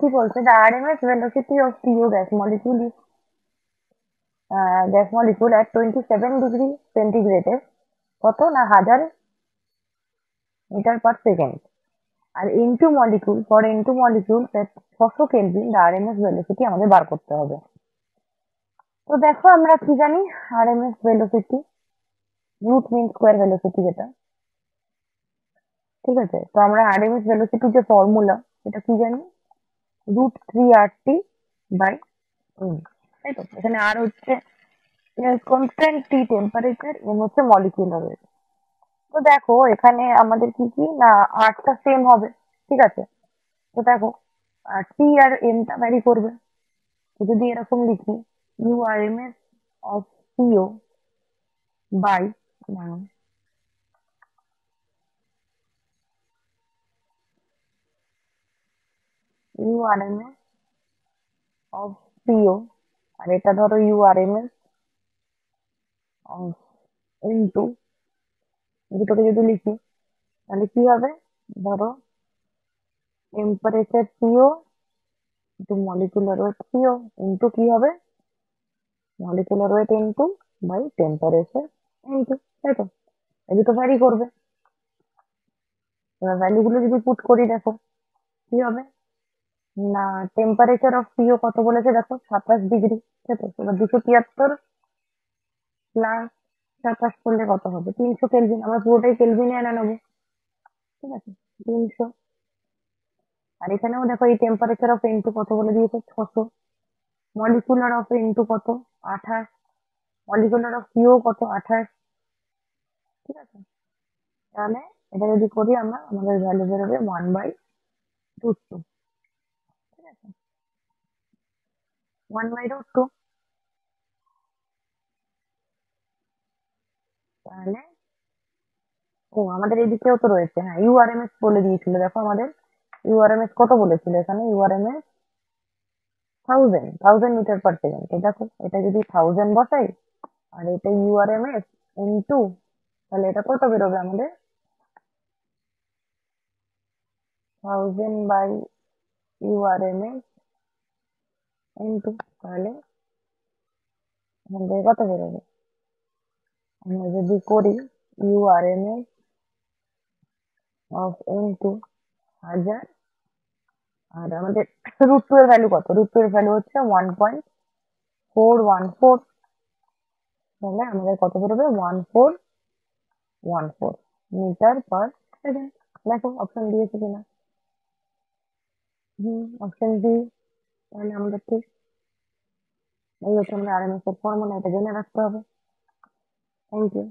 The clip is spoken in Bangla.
কি বলছে, the RMS velocity of PO gas molecule at 27 degree সেন্টিগ্রেডে কত না 1000 মিটার পার সেকেন্ড। আর into molecule for into molecule 600 kelvin the RMS velocity আমাদের বার করতে হবে। তো দেখো আমরা কি জানি, RMS velocity root mean square velocity যেটা, ঠিক আছে। তো আমরা আরএমএস ভেলোসিটি যে ফর্মুলা সেটা কি জানি, √3RT/, তাই তো। এখানে আর হচ্ছে কনস্ট্যান্ট টি টেম্পারেচার, এম হচ্ছে মলিকুলার ওয়েট। তো দেখো এখানে আমাদের কি কি না, আরটা সেম হবে, ঠিক আছে। তো দেখো টি আর এমটা ভ্যারি করবে। তো যদি এরকম লিখি ইউআরএমএস অফ পিও বাই ইউআরএমএস অফ পিও, আর এটা ধরো ইউআরএমএস অফ ইনটু, দুটোকে যদি লিখি তাহলে কি হবে, ধরো টেম্পারেচার পিও ইন্টু মলিকুলার ওয়েট পিও ইন্টু কি হবে, molecular weight into by temperature into, তাই তো। এই দুটো ভ্যারি করবে। এবার ভ্যালু গুলো যদি পুট করি দেখো কি হবে না, টেম্পারেচার অফ পিও কত বলেছে দেখো, 27 ডিগ্রি, ঠিক আছে। এবার 273 প্লাস 27 করলে কত হবে, 300 কেলভিন। আমরা পুরোটাই কেলভিনে এনে নেবো, ঠিক আছে, 300। আর এখানেও দেখো এই টেম্পারেচার অফ ইনটু কত বলে দিয়েছে, 600। মলিকুলার অফ ইনটু কত, 28। মলিকুলার অফ পিও কত, 28, ঠিক আছে। তাহলে এটা যদি করি আমরা, আমাদের ভ্যালু বেরোবে 1/√2, ঠিক আছে, 1/√2। তাহলে আমাদের এদিকেও তো রয়েছে, হ্যাঁ, ইউআরএমএস বলে দিয়েছিল। দেখো আমাদের ইউআরএমএস কত বলেছিল এখানে, ইউআরএমএস 1000 মিটার পার সেকেন্ড। তো দেখো এটা যদি 1000 বসাই আর এটা ইউআরএমএস ইনটু, তাহলে এটা কত বেরোবে আমাদের, 1000/ইউআরএমএস ইনটু, তাহলে এখান থেকে কত বেরোবে, আমরা যদি করি ইউআরএমএস অফ ইনটু 1000, আর আমাদের √2 এর ভ্যালু কত, √2 এর ভ্যালু হচ্ছে 1.414। তাহলে আমাদের কত বেরোবে, 1414 মিটার পার সেকেন্ড। দেখো অপশন দিয়েছে কিনা, অপশন বি। তাহলে আমাদের ঠিক এই হচ্ছে আমরা আরএমএস এর ফর্মুলা, এটা জেনে রাখতে হবে। Thank you.